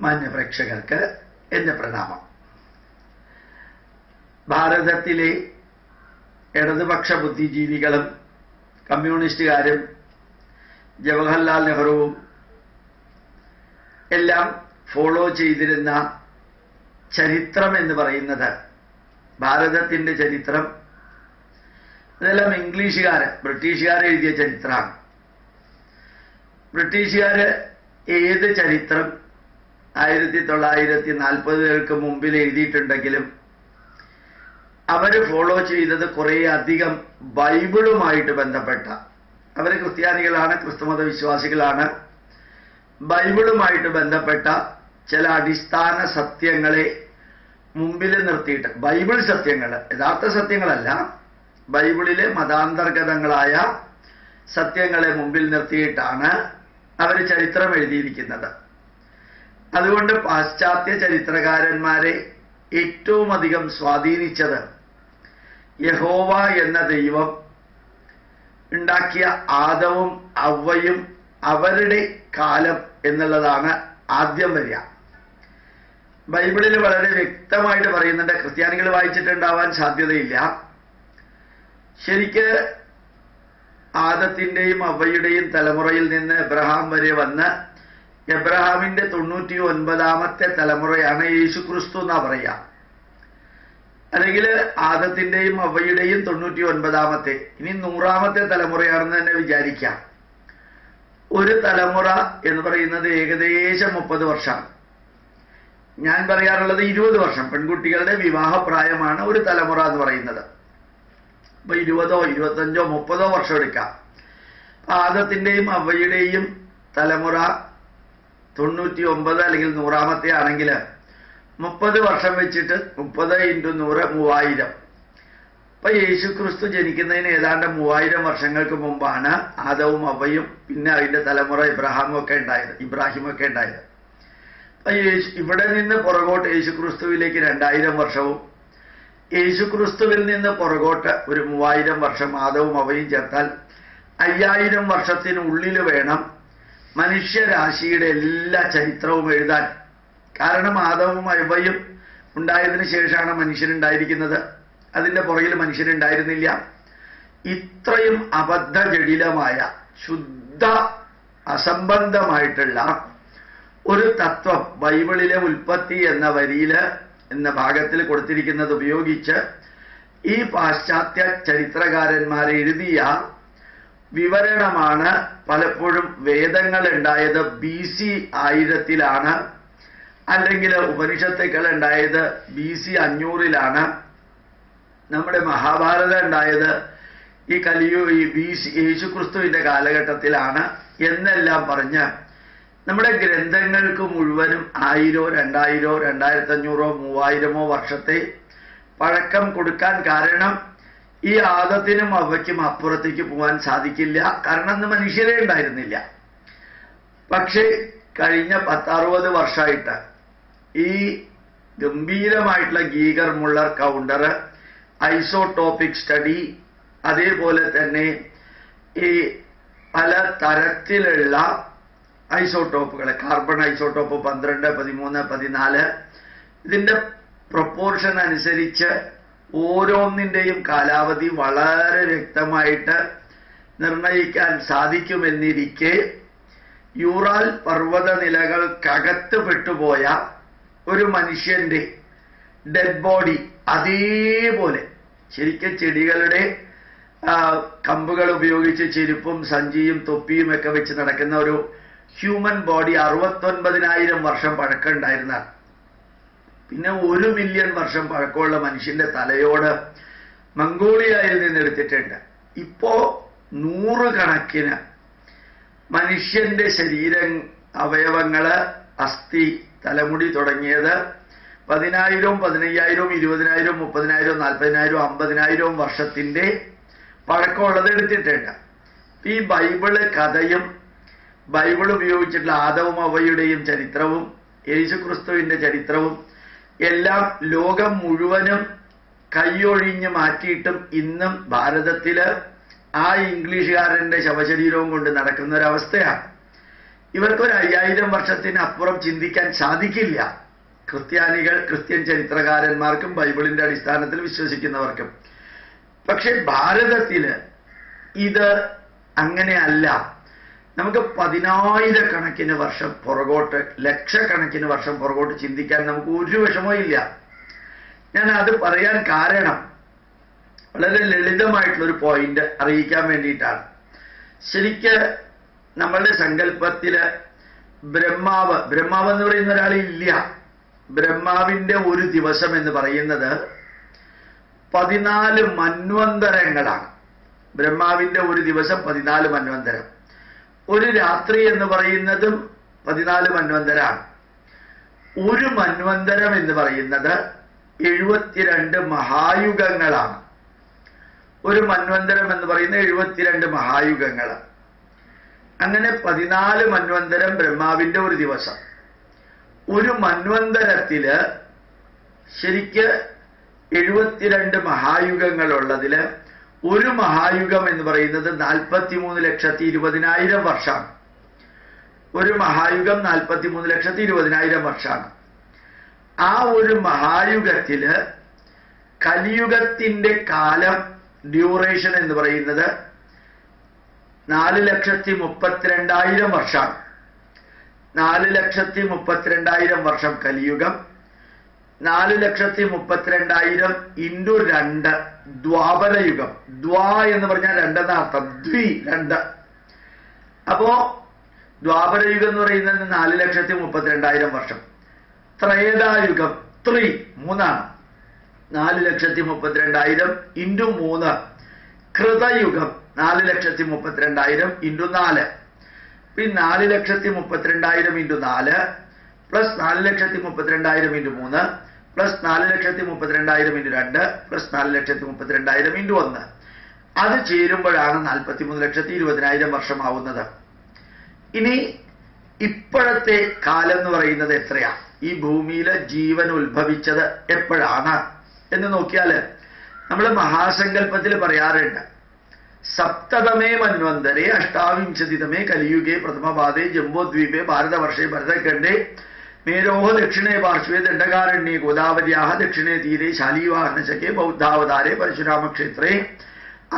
മാന്യപ്രേക്ഷകർക്ക് എൻ്റെ പ്രണാമം. ഭാരതത്തിലെ ഇടതുപക്ഷ ബുദ്ധിജീവികളും കമ്മ്യൂണിസ്റ്റുകാരും ജവഹർലാൽ നെഹ്റുവും എല്ലാം ഫോളോ ചെയ്തിരുന്ന ചരിത്രം എന്ന് പറയുന്നത്, ഭാരതത്തിൻ്റെ ചരിത്രം, ഇതെല്ലാം ബ്രിട്ടീഷുകാർ എഴുതിയ ചരിത്രമാണ്. ബ്രിട്ടീഷുകാർ ഏത് ചരിത്രം 1940-കൾക്ക് മുമ്പിൽ എഴുതിയിട്ടുണ്ടെങ്കിലും അവർ ഫോളോ ചെയ്തത് കുറേ അധികം ബൈബിളുമായിട്ട് ബന്ധപ്പെട്ട, അവർ ക്രിസ്ത്യാനികളാണ്, ക്രിസ്തുമത വിശ്വാസികളാണ്, ബൈബിളുമായിട്ട് ബന്ധപ്പെട്ട ചില അടിസ്ഥാന സത്യങ്ങളെ മുമ്പിൽ നിർത്തിയിട്ട്, ബൈബിൾ സത്യങ്ങൾ, യഥാർത്ഥ സത്യങ്ങളല്ല, ബൈബിളിലെ മതാന്തർഗതങ്ങളായ സത്യങ്ങളെ മുമ്പിൽ നിർത്തിയിട്ടാണ് അവർ ചരിത്രം എഴുതിയിരിക്കുന്നത്. അതുകൊണ്ട് പാശ്ചാത്യ ചരിത്രകാരന്മാരെ ഏറ്റവും അധികം സ്വാധീനിച്ചത് യഹോവ എന്ന ദൈവം ഉണ്ടാക്കിയ ആദവും അവ്വയും അവരുടെ കാലം എന്നുള്ളതാണ് ആദ്യം വരിക. ബൈബിളിൽ വളരെ വ്യക്തമായിട്ട് പറയുന്നുണ്ട്. ക്രിസ്ത്യാനികൾ വായിച്ചിട്ടുണ്ടാവാൻ സാധ്യതയില്ല. ശരിക്ക് ആദത്തിൻ്റെയും അവയുടെയും തലമുറയിൽ നിന്ന് എബ്രഹാം വരെ വന്ന് എബ്രഹാമിന്റെ 99ാമത്തെ തലമുറയാണ് യേശുക്രിസ്തു എന്നാ പറയുക. അല്ലെങ്കിൽ ആദത്തിന്റെയും അവയുടെയും 99ാമത്തെ, ഇനി 100ാമത്തെ തലമുറയാണെന്ന് തന്നെ വിചാരിക്കാം. ഒരു തലമുറ എന്ന് പറയുന്നത് ഏകദേശം 30 വർഷം. ഞാൻ പറയാറുള്ളത് 20 വർഷം. പെൺകുട്ടികളുടെ വിവാഹപ്രായമാണ് ഒരു തലമുറ എന്ന് പറയുന്നത്. അപ്പൊ 20, 25, 30 വർഷം എടുക്കാം. ആദത്തിന്റെയും അവയുടെയും തലമുറ 99 അല്ലെങ്കിൽ 100ാമത്തെ ആണെങ്കിൽ 30 വർഷം വെച്ചിട്ട് 30 × 100 3000. അപ്പൊ യേശുക്രിസ്തു ജനിക്കുന്നതിന് ഏതാണ്ട് 3000 വർഷങ്ങൾക്ക് മുമ്പാണ് ആദവും അവയും പിന്നെ അതിന്റെ തലമുറ ഇബ്രാഹിമൊക്കെ ഉണ്ടായത്. അപ്പൊ ഇവിടെ നിന്ന് പുറകോട്ട് യേശുക്രിസ്തുവിലേക്ക് 2000 വർഷവും, യേശുക്രിസ്തുവിൽ നിന്ന് പുറകോട്ട് ഒരു 3000 വർഷം ആദവും അവയും ചേർത്താൽ 5000 വർഷത്തിനുള്ളിൽ വേണം മനുഷ്യരാശിയുടെ എല്ലാ ചരിത്രവും എഴുതാൻ. കാരണം ആദവും അവയും ഉണ്ടായതിനു ശേഷമാണ് മനുഷ്യനുണ്ടായിരിക്കുന്നത്. അതിൻ്റെ പുറകിൽ മനുഷ്യനുണ്ടായിരുന്നില്ല. ഇത്രയും അബദ്ധജടിലമായ, ശുദ്ധ അസംബന്ധമായിട്ടുള്ള ഒരു തത്വം ബൈബിളിലെ ഉൽപ്പത്തി എന്ന ഭാഗത്തിൽ കൊടുത്തിരിക്കുന്നത് ഉപയോഗിച്ച് ഈ പാശ്ചാത്യ ചരിത്രകാരന്മാർ എഴുതിയ വിവരണമാണ് പലപ്പോഴും വേദങ്ങൾ ഉണ്ടായത് BC 1000-ലാണ്, അല്ലെങ്കിൽ ഉപനിഷത്തുക്കൾ ഉണ്ടായത് BC 500-ലാണ്, നമ്മുടെ മഹാഭാരതം ഉണ്ടായത് ഈ BC യേശുക്രിസ്തുവിന്റെ കാലഘട്ടത്തിലാണ് എന്നെല്ലാം പറഞ്ഞ് നമ്മുടെ ഗ്രന്ഥങ്ങൾക്ക് മുഴുവനും 1000, 2000, 2500, 3000 വർഷത്തെ പഴക്കം കൊടുക്കാൻ കാരണം ഈ ആദത്തിനും അവയ്ക്കും അപ്പുറത്തേക്ക് പോകാൻ സാധിക്കില്ല. കാരണം അന്ന് മനുഷ്യരെ ഉണ്ടായിരുന്നില്ല. പക്ഷേ കഴിഞ്ഞ 10-60 വർഷമായിട്ട് ഈ ഗംഭീരമായിട്ടുള്ള Geiger Muller counter, isotopic study, അതേപോലെ തന്നെ ഈ പല തരത്തിലുള്ള ഐസോടോപ്പുകൾ, കാർബൺ ഐസോടോപ്പ് 12, 13, 14, ഇതിൻ്റെ പ്രൊപ്പോർഷൻ അനുസരിച്ച് ഓരോന്നിൻ്റെയും കാലാവധി വളരെ വ്യക്തമായിട്ട് നിർണയിക്കാൻ സാധിക്കുമെന്നിരിക്കെ യൂറാൽ പർവ്വത നിലകൾക്കകത്ത് പെട്ടുപോയ ഒരു മനുഷ്യന്റെ ഡെഡ് ബോഡി അതേപോലെ, ശരിക്കും ചെടികളുടെ കമ്പുകൾ ഉപയോഗിച്ച് ചെരുപ്പും സഞ്ചിയും തൊപ്പിയും ഒക്കെ വെച്ച് നടക്കുന്ന ഒരു ഹ്യൂമൻ ബോഡി 69,000 വർഷം പഴക്കമുണ്ടായിരുന്ന, പിന്നെ 1 മില്യൺ വർഷം പഴക്കമുള്ള മനുഷ്യന്റെ തലയോട് മംഗോളിയയിൽ നിന്ന് എടുത്തിട്ടുണ്ട്. ഇപ്പോ 100 കണക്കിന് മനുഷ്യന്റെ അവയവങ്ങള്, അസ്ഥി, തലമുടി തുടങ്ങിയത് 10,000, 15,000, 20,000, 30,000, 40,000, 50,000 വർഷത്തിന്റെ പഴക്കമുള്ളത് എടുത്തിട്ടുണ്ട്. ഈ ബൈബിള് കഥയും ബൈബിൾ ഉപയോഗിച്ചിട്ടുള്ള ആദവും അവയുടെയും ചരിത്രവും യേശുക്രിസ്തുവിന്റെ ചരിത്രവും എല്ലാം ലോകം മുഴുവനും കൈയൊഴിഞ്ഞ് മാറ്റിയിട്ടും ഇന്നും ഭാരതത്തില് ആ ഇംഗ്ലീഷുകാരന്റെ ശവശരീരവും കൊണ്ട് നടക്കുന്ന ഒരവസ്ഥയാണ്. ഇവർക്കൊരു 5000 വർഷത്തിനപ്പുറം ചിന്തിക്കാൻ സാധിക്കില്ല. ക്രിസ്ത്യൻ ചരിത്രകാരന്മാർക്കും ബൈബിളിന്റെ അടിസ്ഥാനത്തിൽ വിശ്വസിക്കുന്നവർക്കും. പക്ഷെ ഭാരതത്തില് ഇത് അങ്ങനെയല്ല. നമുക്ക് 10,000 വർഷം പുറകോട്ട്, ലക്ഷക്കണക്കിന് വർഷം പുറകോട്ട് ചിന്തിക്കാൻ നമുക്ക് ഒരു വിഷമവും ഇല്ല. ഞാൻ അത് പറയാൻ കാരണം വളരെ ലളിതമായിട്ടുള്ളൊരു പോയിന്റ് അറിയിക്കാൻ വേണ്ടിയിട്ടാണ്. ശരിക്ക് നമ്മളുടെ സങ്കല്പത്തില് ബ്രഹ്മാവ് എന്ന് പറയുന്ന ഒരാളില്ല. ബ്രഹ്മാവിന്റെ ഒരു ദിവസം എന്ന് പറയുന്നത് 14 മന്വന്തരങ്ങളാണ്. ബ്രഹ്മാവിന്റെ ഒരു ദിവസം 14 മന്വന്തരം. ഒരു രാത്രി എന്ന് പറയുന്നതും 14 മന്വന്തരാണ്. ഒരു മന്വന്തരം എന്ന് പറയുന്നത് 72 മഹായുഗങ്ങളാണ്. ഒരു മന്വന്തരം എന്ന് പറയുന്ന 72 മഹായുഗങ്ങൾ. അങ്ങനെ 14 മന്വന്തരം ബ്രഹ്മാവിന്റെ ഒരു ദിവസം. ഒരു മന്വന്തരത്തില് ശരിക്ക് 72 മഹായുഗങ്ങളുള്ളതില് ഒരു മഹായുഗം എന്ന് പറയുന്നത് 43,20,000 വർഷമാണ്. ഒരു മഹായുഗം 43,20,000 വർഷമാണ്. ആ ഒരു മഹായുഗത്തില് കലിയുഗത്തിന്റെ കാലം ഡ്യൂറേഷൻ എന്ന് പറയുന്നത് 4,32,000 വർഷമാണ്. 4,32,000 വർഷം കലിയുഗം. 4,32,000 ഇൻറ്റു 2 ദ്വാപരയുഗം. എന്ന് പറഞ്ഞാൽ 2 എന്നർത്ഥം. 2. അപ്പോ ദ്വാപരയുഗം എന്ന് പറയുന്നത് 4,32,000 വർഷം. ത്രേതായുഗം 3 4,32,000 ഇൻറ്റു 3. കൃതയുഗം 4,32,000 ഇൻറ്റു 4. പിന്നെ 4,32,000 into 4 plus 4,32,000 into 3 plus 4,32,000 into 2 plus 4,32,000 into 1. അത് ചേരുമ്പോഴാണ് 43,20,000 വർഷമാവുന്നത്. ഇനി ഇപ്പോഴത്തെ കാലം എന്ന് പറയുന്നത് എത്രയാ? ഈ ഭൂമിയിലെ ജീവൻ ഉത്ഭവിച്ചത് എപ്പോഴാണ് എന്ന് നോക്കിയാൽ നമ്മൾ മഹാസങ്കല്പത്തിൽ പറയാറുണ്ട്, സപ്തതമേ മന്വന്തരേ അഷ്ടാവിംശതിതമേ കലിയുഗേ പ്രഥമപാദേ ജംബോദ്വീപേ ഭാരതവർഷേ ഭരതഖണ്ഡേ മേരോഹ ദക്ഷിണേ പാർശ്വേ ദണ്ഡകാരണ്യേ ഗോദാവര്യാഹ ദക്ഷിണേ തീരെ ശാലീവാഹനശകേ ബൗദ്ധാവതാരേ പരശുരാമക്ഷേത്രേ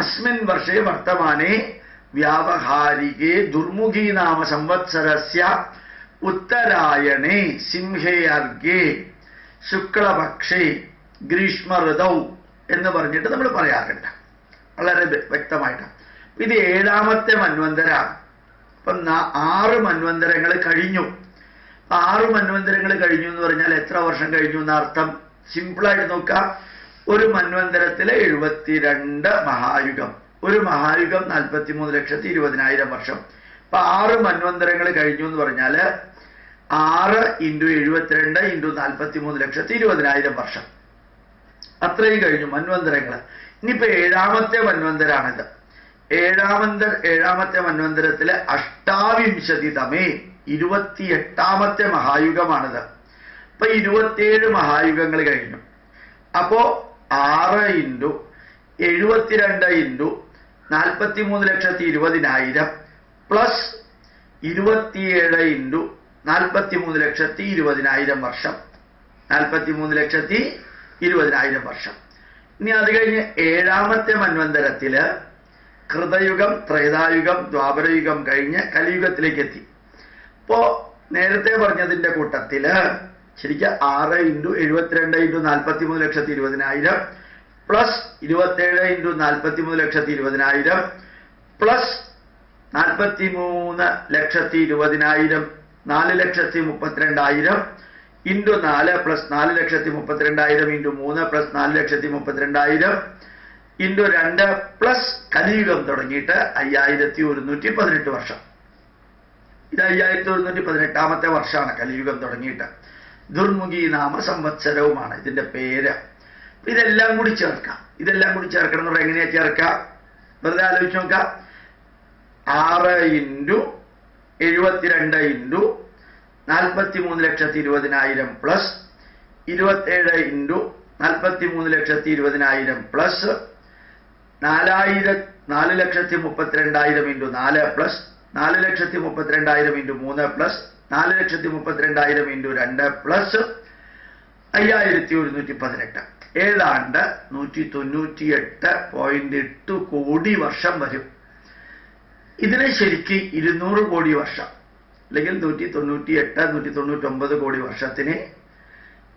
അസ്മിൻ വർഷേ വർത്തമാനേ വ്യാവഹാരികേ ദുർമുഖീ നാമ സംവത്സരസ്യ ഉത്തരായണേ സിംഹേ അർഗേ ശുക്ലപക്ഷേ ഗ്രീഷ്മ ഋതൗ എന്ന് പറഞ്ഞിട്ട് നമ്മൾ പറയാറുണ്ട് വളരെ വ്യക്തമായിട്ട്. ഇത് 7ാമത്തെ മന്വന്തരാണ്. അപ്പം 6 മന്വന്തരങ്ങൾ കഴിഞ്ഞു. 6 മന്വന്തരങ്ങൾ കഴിഞ്ഞു എന്ന് പറഞ്ഞാൽ എത്ര വർഷം കഴിഞ്ഞു എന്നർത്ഥം? സിമ്പിളായിട്ട് നോക്കാം. ഒരു മന്വന്തരത്തിലെ 72 മഹായുഗം. ഒരു മഹായുഗം 43,20,000 വർഷം. അപ്പൊ 6 മന്വന്തരങ്ങൾ കഴിഞ്ഞു എന്ന് പറഞ്ഞാല് 6 ഇൻറ്റു 72 ഇൻറ്റു 43,20,000 വർഷം. അത്രയും കഴിഞ്ഞു മന്വന്തരങ്ങൾ. ഇനിയിപ്പോ 7ാമത്തെ മന്വന്തരാണിത്. 7ാമത്തെ മന്വന്തരത്തിലെ അഷ്ടാവിംശതിതമേ 28ാമത്തെ മഹായുഗമാണിത്. അപ്പൊ 27 മഹായുഗങ്ങൾ കഴിഞ്ഞു. അപ്പോ 6 ഇൻറ്റു 72 ഇൻറ്റു 43,20,000 പ്ലസ് 27 ഇൻറ്റു 43,20,000 വർഷം. 43,20,000 വർഷം. ഇനി അത് കഴിഞ്ഞ് 7ാമത്തെ മന്വന്തരത്തില് കൃതയുഗം, ത്രേതായുഗം, ദ്വാപരയുഗം കഴിഞ്ഞ് കലിയുഗത്തിലേക്ക് എത്തി. അപ്പോ നേരത്തെ പറഞ്ഞതിന്റെ കൂട്ടത്തില് ശരിക്കും 6 into 72 into 43,20,000 plus 27 into 43,20,000 plus 43,20,000 4,32,000 into 4 plus 4,32,000 into 3 plus 4,32,000 into 2 plus കലിയുഗം തുടങ്ങിയിട്ട് 5,118 വർഷം. ഇത് 5,118ാമത്തെ വർഷമാണ് കലിയുഗം തുടങ്ങിയിട്ട്. ദുർമുഖി നാമ സംവത്സരവുമാണ് ഇതിന്റെ പേര്. ഇതെല്ലാം കൂടി ചേർക്കാം. ഇതെല്ലാം കൂടി ചേർക്കണം എന്ന് പറഞ്ഞാൽ എങ്ങനെയാ ചേർക്കാം? വെറുതെ ആലോചിച്ച് നോക്കാം. 6 into 72 into 43,20,000 plus 27 into 43,20,000 plus 4,32,000 into 4 plus 4,32,000 into 3 plus 4,32,000 into 2 plus 5,118 ഏതാണ്ട് 198.8 കോടി വർഷം വരും. ഇതിനെ ശരിക്ക് 200 കോടി വർഷം അല്ലെങ്കിൽ 198 199 കോടി വർഷത്തിന്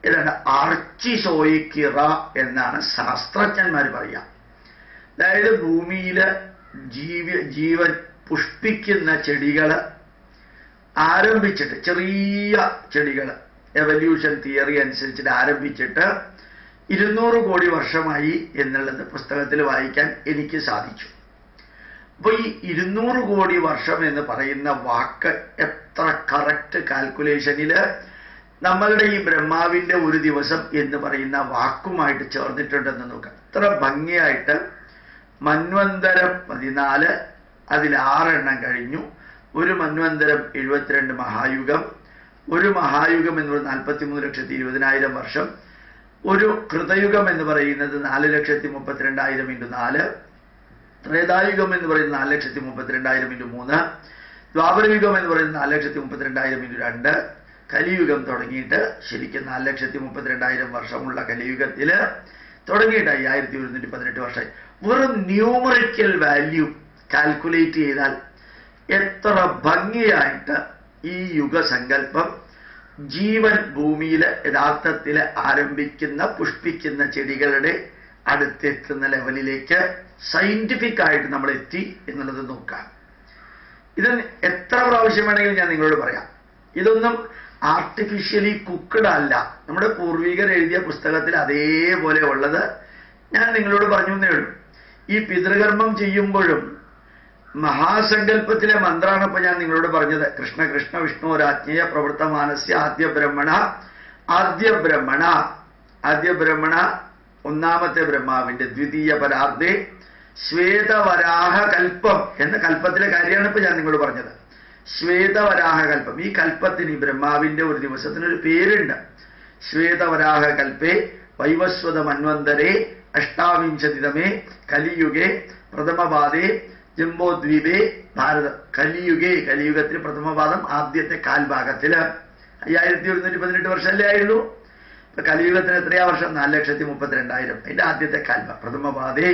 ഏതാണ്ട് ആർച്ചിസോയിക്കിറ എന്നാണ് ശാസ്ത്രജ്ഞന്മാർ പറയുക. അതായത് ഭൂമിയില് ജീവൻ പുഷ്പിക്കുന്ന ചെടികൾ ആരംഭിച്ചിട്ട്, ചെറിയ ചെടികൾ എവല്യൂഷൻ തിയറി അനുസരിച്ചിട്ട് ആരംഭിച്ചിട്ട് 200 കോടി വർഷമായി എന്നുള്ളത് പുസ്തകത്തിൽ വായിക്കാൻ എനിക്ക് സാധിച്ചു. അപ്പോൾ ഈ 200 കോടി വർഷം എന്ന് പറയുന്ന വാക്ക് എത്ര കറക്റ്റ് കാൽക്കുലേഷനിൽ നമ്മളുടെ ഈ ബ്രഹ്മാവിൻ്റെ ഒരു ദിവസം എന്ന് പറയുന്ന വാക്കുമായിട്ട് ചേർന്നിട്ടുണ്ടെന്ന് നോക്കാം. എത്ര ഭംഗിയായിട്ട് മന്വന്തരം 14, അതിൽ 6 എണ്ണം കഴിഞ്ഞു. ഒരു മന്വന്തരം 72 മഹായുഗം, ഒരു മഹായുഗം എന്ന് പറയുന്നത് 43,20,000 വർഷം, ഒരു കൃതയുഗം എന്ന് പറയുന്നത് 4,32,000 ഇൻറ്റു 4, ത്രേതായുഗം എന്ന് പറയുന്നത് 4,32,000 ഇൻറ്റു 3, ദ്വാപരയുഗം എന്ന് പറയുന്നത് 4,32,000 ഇൻറ്റു 2, കലിയുഗം തുടങ്ങിയിട്ട് ശരിക്കും 4,32,000 വർഷമുള്ള കലിയുഗത്തിൽ തുടങ്ങിയിട്ട് 5,118 വർഷമായി. വെറും ന്യൂമറിക്കൽ വാല്യൂ കാൽക്കുലേറ്റ് ചെയ്താൽ എത്ര ഭംഗിയായിട്ട് ഈ യുഗസങ്കല്പം ജീവൻ ഭൂമിയിൽ യഥാർത്ഥത്തിൽ ആരംഭിക്കുന്ന പുഷ്പിക്കുന്ന ചെടികളുടെ അടുത്തെത്തുന്ന ലെവലിലേക്ക് സയന്റിഫിക് ആയിട്ട് നമ്മൾ എത്തി എന്നുള്ളത് നോക്കാം. ഇത് എത്ര പ്രാവശ്യം വേണമെങ്കിലും ഞാൻ നിങ്ങളോട് പറയാം. ഇതൊന്നും ആർട്ടിഫിഷ്യലി കുക്ക്ഡ് അല്ല. നമ്മുടെ പൂർവികർ എഴുതിയ പുസ്തകത്തിൽ അതേപോലെ ഉള്ളത് ഞാൻ നിങ്ങളോട് പറഞ്ഞു എന്നേ ഉള്ളൂ. ഈ പിതൃകർമ്മം ചെയ്യുമ്പോഴും മഹാസങ്കല്പത്തിലെ മന്ത്രമാണ് ഇപ്പൊ ഞാൻ നിങ്ങളോട് പറഞ്ഞത്. കൃഷ്ണ കൃഷ്ണ വിഷ്ണുരാജ്ഞേയ പ്രവൃത്തമാനസ്യ ആദ്യ ബ്രഹ്മണ ഒന്നാമത്തെ ബ്രഹ്മാവിന്റെ ദ്വിതീയ പരാർദ്ധേ ശ്വേതവരാഹ കൽപ്പം എന്ന കൽപ്പത്തിലെ കാര്യമാണ് ഇപ്പൊ ഞാൻ നിങ്ങളോട് പറഞ്ഞത്. ശ്വേതവരാഹ കൽപ്പം. ഈ കൽപ്പത്തിന്, ഈ ബ്രഹ്മാവിന്റെ ഒരു ദിവസത്തിനൊരു പേരുണ്ട്. ശ്വേതവരാഹ കൽപ്പേ വൈവസ്വത മന്വന്തരേ അഷ്ടാവിംശതിതമേ കലിയുഗേ പ്രഥമപാദേ ജംബോദ്വീപേ ഭാരതം. കലിയുഗത്തിൽ പ്രഥമപാദം ആദ്യത്തെ കാൽഭാഗത്തില് 5,118 വർഷമല്ലേ ആയുള്ളൂ. ഇപ്പൊ കലിയുഗത്തിന് എത്രയാ വർഷം? 4,32,000. അതിന്റെ ആദ്യത്തെ കാൽഭാഗം പ്രഥമപാദേ.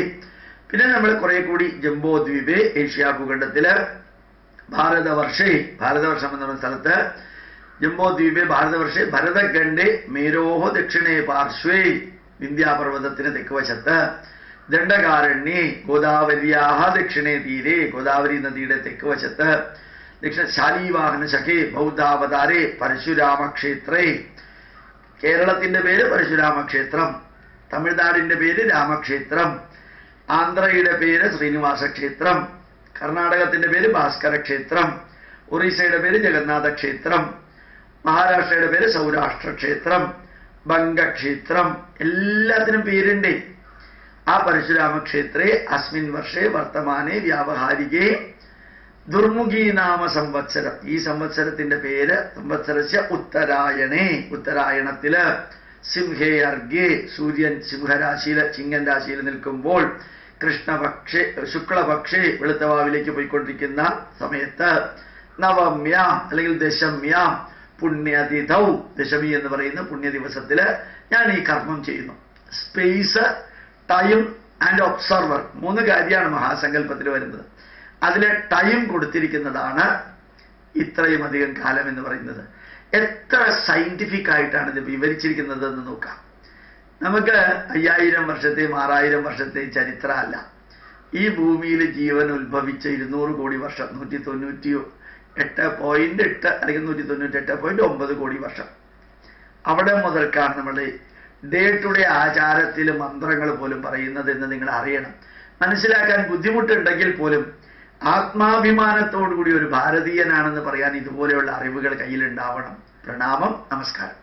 പിന്നെ നമ്മൾ കുറെ കൂടി ജംബോദ്വീപേ ഏഷ്യ ഭൂഖണ്ഡത്തില് ഭാരതവർഷം എന്ന് പറയുന്ന സ്ഥലത്ത് ജംബോദ്വീപേ ഭാരതവർഷേ ഭരതഖണ്ഡേ മേരോഹോ ദക്ഷിണേ പാർശ്വേ വിന്ധ്യാപർവ്വതത്തിന് തെക്ക് വശത്ത് ദണ്ഡകാരണ്യേ ഗോദാവര്യാഹ ദക്ഷിണേ തീരെ ഗോദാവരി നദിയുടെ തെക്ക് വശത്ത് ദക്ഷിണ ശാലീവാഹന ശഖേ ബൗദ്ധാവതാരേ പരശുരാമക്ഷേത്രേ. കേരളത്തിന്റെ പേര് പരശുരാമക്ഷേത്രം, തമിഴ്നാടിന്റെ പേര് രാമക്ഷേത്രം, ആന്ധ്രയുടെ പേര് ശ്രീനിവാസ ക്ഷേത്രം, കർണാടകത്തിന്റെ പേര് ഭാസ്കര ക്ഷേത്രം, ഒറീസയുടെ പേര് ജഗന്നാഥ ക്ഷേത്രം, മഹാരാഷ്ട്രയുടെ പേര് സൗരാഷ്ട്ര ക്ഷേത്രം, ബംഗക്ഷേത്രം, എല്ലാത്തിനും പേരുണ്ട്. ആ പരശുരാമക്ഷേത്രേ അസ്മിൻ വർഷേ വർത്തമാനേ വ്യാവഹാരികേ ദുർമുഖി നാമ സംവത്സരം. ഈ സംവത്സരത്തിന്റെ പേര് സംവത്സരസ്യ ഉത്തരായണേ. ഉത്തരായണത്തില് സിംഹേ അർഘ്യേ സൂര്യൻ സിംഹരാശിയില് ചിങ്ങൻ രാശിയിൽ നിൽക്കുമ്പോൾ കൃഷ്ണപക്ഷേ ശുക്ലപക്ഷേ വെളുത്തവാവിലേക്ക് പോയിക്കൊണ്ടിരിക്കുന്ന സമയത്ത് നവമ്യാം അല്ലെങ്കിൽ ദശമ്യാം പുണ്യതിഥൗ, ദശമി എന്ന് പറയുന്ന പുണ്യ ദിവസത്തില് ഞാൻ ഈ കർമ്മം ചെയ്യുന്നു. സ്പേസ്, ടൈം ആൻഡ് ഒബ്സർവർ, 3 കാര്യമാണ് മഹാസങ്കല്പത്തിൽ വരുന്നത്. അതിലെ ടൈം കൊടുത്തിരിക്കുന്നതാണ് ഇത്രയും അധികം കാലം എന്ന് പറയുന്നത്. എത്ര സയന്റിഫിക് ആയിട്ടാണ് ഇത് വിവരിച്ചിരിക്കുന്നത് എന്ന് നോക്കാം. നമുക്ക് 5000 വർഷത്തെയും 6000 വർഷത്തെയും ചരിത്രമല്ല. ഈ ഭൂമിയിൽ ജീവൻ ഉത്ഭവിച്ച 200 കോടി വർഷം, 198.8 അല്ലെങ്കിൽ 198.9 കോടി വർഷം. അവിടെ മുതൽക്കാണ് നമ്മുടെ ഡേ ടു ഡേ ആചാരത്തിൽ മന്ത്രങ്ങൾ പോലും പറയുന്നത് എന്ന് നിങ്ങൾ അറിയണം. മനസ്സിലാക്കാൻ ബുദ്ധിമുട്ടുണ്ടെങ്കിൽ പോലും ആത്മാഭിമാനത്തോടുകൂടി ഒരു ഭാരതീയനാണെന്ന് പറയാൻ ഇതുപോലെയുള്ള അറിവുകൾ കയ്യിലുണ്ടാവണം. പ്രണാമം, നമസ്കാരം.